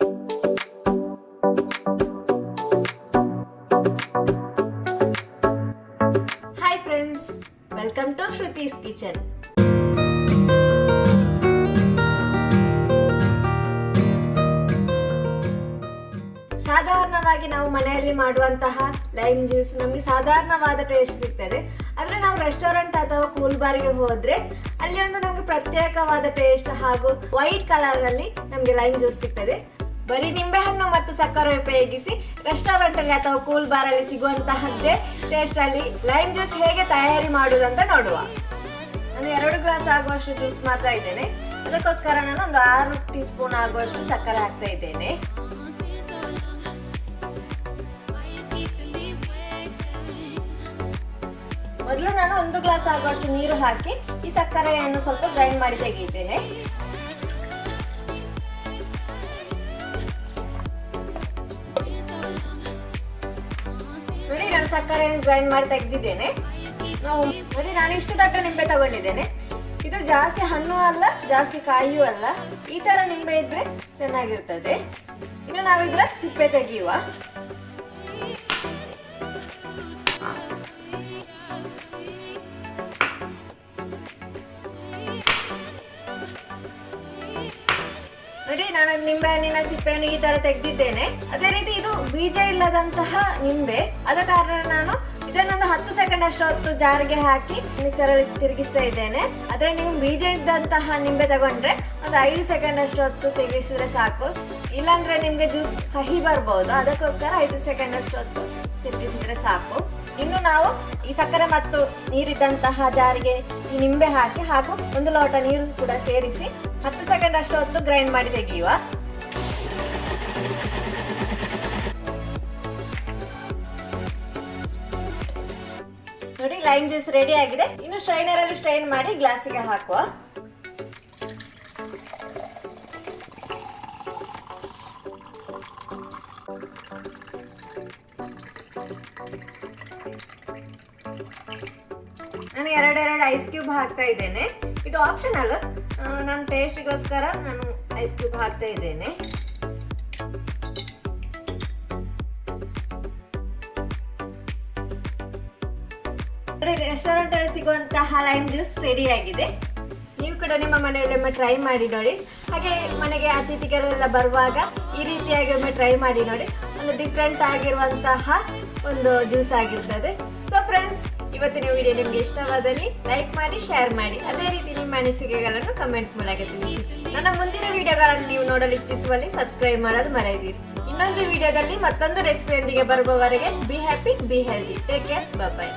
Hi friends, welcome to Shruti's Kitchen. ಸಾಧಾರಣವಾಗಿ ನಾವು ಮನೆಯಲ್ಲಿ ಮಾಡುವಂತಹ ಲೈಮ್ ಜ್ಯೂಸ್ ನಮಗೆ ಸಾಧಾರಣವಾದ ಟೇಸ್ಟ್ ಸಿಗ್ತದೆ. ಆದರೆ ನಾವು ರೆಸ್ಟೋರೆಂಟ್ ಅಥವಾ ಕೂಲ್ ಬಾರ್ಗೆ ಹೋದ್ರೆ ಅಲ್ಲಿ ಒಂದು ನಮಗೆ ಪ್ರತ್ಯೇಕವಾದ ಟೇಸ್ಟ್ ಹಾಗೂ ವೈಟ್ ಕಲರ್ ಅಲ್ಲಿ ನಮಗೆ ಲೈಮ್ ಜ್ಯೂಸ್ ಸಿಗ್ತದೆ. ಬರೀ ನಿಂಬೆಹಣ್ಣು ಮತ್ತು ಸಕ್ಕರೆ ಉಪಯೋಗಿಸಿ ರೆಸ್ಟೋರೆಂಟ್ ಅಲ್ಲಿ ಅಥವಾ ಕೂಲ್ ಬಾರ್ ಅಲ್ಲಿ ಸಿಗುವಂತಹದ್ದೇ ಟೇಸ್ಟ್ ಅಲ್ಲಿ ಲೈಮ್ ಜ್ಯೂಸ್ ಹೇಗೆ ತಯಾರಿ ಮಾಡುವುದು ಅಂತ ನೋಡುವ. ನಾನು 2 ಗ್ಲಾಸ್ ಆಗುವಷ್ಟು ಜ್ಯೂಸ್ ಮಾಡ್ತಾ ಇದ್ದೇನೆ. ಅದಕ್ಕೋಸ್ಕರ ನಾನು ಒಂದು 6 ಟೀ ಸ್ಪೂನ್ ಆಗುವಷ್ಟು ಸಕ್ಕರೆ ಹಾಕ್ತಾ ಇದ್ದೇನೆ. ಮೊದಲು ನಾನು 1 ಗ್ಲಾಸ್ ಆಗುವಷ್ಟು ನೀರು ಹಾಕಿ ಈ ಸಕ್ಕರೆಯನ್ನು ಸ್ವಲ್ಪ ಗ್ರೈಂಡ್ ಮಾಡಿ ತೆಗೆಯುತ್ತೇನೆ. ನೋಡಿ, ನಾನು ಸಕ್ಕರೆಯನ್ನು ಗ್ರೈಂಡ್ ಮಾಡಿ ತೆಗೆದಿದ್ದೇನೆ. ನೋಡಿ, ನಾನು ಇಷ್ಟು ದೊಡ್ಡ ನಿಂಬೆ ತಗೊಂಡಿದ್ದೇನೆ. ಇದು ಜಾಸ್ತಿ ಹಣ್ಣು ಅಲ್ಲ, ಜಾಸ್ತಿ ಕಾಯಿಯೂ ಅಲ್ಲ. ಈ ತರ ನಿಂಬೆ ಇದ್ರೆ ಚೆನ್ನಾಗಿರ್ತದೆ. ಇನ್ನು ನಾವಿದ್ರ ಸಿಪ್ಪೆ ತೆಗೆಯುವ. ನೋಡಿ, ನಾನು ನಿಂಬೆ ಹಣ್ಣಿನ ಸಿಪ್ಪೆಯನ್ನು ಈ ತರ ತೆಗೆದಿದ್ದೇನೆ. ಅದೇ ರೀತಿ ಇದು ಬೀಜ ಇಲ್ಲದಂತಹ ನಿಂಬೆ. ಆದ ಕಾರಣ ನಾನು ಇದನ್ನೊಂದು 10 ಸೆಕೆಂಡ್ ಅಷ್ಟು ಹೊತ್ತು ಜಾರಿಗೆ ಹಾಕಿ ಮಿಕ್ಸರ್ ಅಲ್ಲಿ ತಿರುಗಿಸ್ತಾ ಇದ್ದೇನೆ. ಆದ್ರೆ ನೀವು ಬೀಜ ಇದ್ದಂತಹ ನಿಂಬೆ ತಗೊಂಡ್ರೆ ಒಂದು 5 ಸೆಕೆಂಡ್ ಅಷ್ಟು ಹೊತ್ತು ತೆಗೆಸಿದ್ರೆ ಸಾಕು. ಇಲ್ಲಾಂದ್ರೆ ನಿಮ್ಗೆ ಜ್ಯೂಸ್ ಕಹಿ ಬರ್ಬಹುದು. ಅದಕ್ಕೋಸ್ಕರ 5 ಸೆಕೆಂಡ್ ಅಷ್ಟು ಹೊತ್ತು ತಿರುಗಿಸಿದ್ರೆ ಸಾಕು. ಇನ್ನು ನಾವು ಈ ಸಕ್ಕರೆ ಮತ್ತು ನೀರಿದ್ದಂತಹ ಜಾರಿಗೆ ಈ ನಿಂಬೆ ಹಾಕಿ ಹಾಗೂ 1 ಲೋಟ ನೀರು ಕೂಡ ಸೇರಿಸಿ 10 ಸೆಕೆಂಡ್ ಅಷ್ಟು ಹೊತ್ತು ಗ್ರೈಂಡ್ ಮಾಡಿ ತೆಗೆಯುವ. ನೋಡಿ, ಲೈಮ್ ಜ್ಯೂಸ್ ರೆಡಿ ಆಗಿದೆ. ಇನ್ನು ಸ್ಟ್ರೈನರ್ ಅಲ್ಲಿ ಸ್ಟ್ರೈನ್ ಮಾಡಿ ಗ್ಲಾಸಿಗೆ ಹಾಕುವ. ನಾನು 2 ಐಸ್ ಕ್ಯೂಬ್ ಹಾಕ್ತಾ ಇದ್ದೇನೆ. ಇದು ಆಪ್ಷನಲ್. ನಾನು ಟೇಸ್ಟಿಗೋಸ್ಕರ ನಾನು ಐಸ್ ಕ್ಯೂಬ್ ಹಾಕ್ತಾ ಇದ್ದೇನೆ. ರೆಸ್ಟೋರೆಂಟ್ ಅಲ್ಲಿ ಸಿಗುವಂತಹ ಲೈಮ್ ಜ್ಯೂಸ್ ರೆಡಿ ಆಗಿದೆ. ನೀವು ಕೂಡ ನಿಮ್ಮ ಮನೆಯಲ್ಲಿ ಒಮ್ಮೆ ಟ್ರೈ ಮಾಡಿ ನೋಡಿ. ಹಾಗೆ ಮನೆಗೆ ಅತಿಥಿಗಳೆಲ್ಲ ಬರುವಾಗ ಈ ರೀತಿಯಾಗಿ ಒಮ್ಮೆ ಟ್ರೈ ಮಾಡಿ ನೋಡಿ. ಒಂದು ಡಿಫ್ರೆಂಟ್ ಆಗಿರುವಂತಹ ಒಂದು ಜ್ಯೂಸ್ ಆಗಿರ್ತದೆ. ಸೊ ಫ್ರೆಂಡ್ಸ್, ಇವತ್ತಿನ ವಿಡಿಯೋ ನಿಮಗೆ ಇಷ್ಟವಾದಲ್ಲಿ ಲೈಕ್ ಮಾಡಿ, ಶೇರ್ ಮಾಡಿ. ಅದೇ ರೀತಿ ನಿಮ್ಮ ಅನಿಸಿಕೆಗಳನ್ನು ಕಮೆಂಟ್ ಮೂಲಕ ತಿಳಿಸಿ. ನನ್ನ ಮುಂದಿನ ವಿಡಿಯೋಗಳನ್ನು ನೀವು ನೋಡಲು ಇಚ್ಛಿಸುವಲ್ಲಿ ಸಬ್ಸ್ಕ್ರೈಬ್ ಮಾಡೋದು ಮರೆಯದಿರಿ. ಇನ್ನೊಂದು ವಿಡಿಯೋದಲ್ಲಿ ಮತ್ತೊಂದು ರೆಸಿಪಿಯೊಂದಿಗೆ ಬರುವವರೆಗೆ be happy, be healthy, take care, bye bye.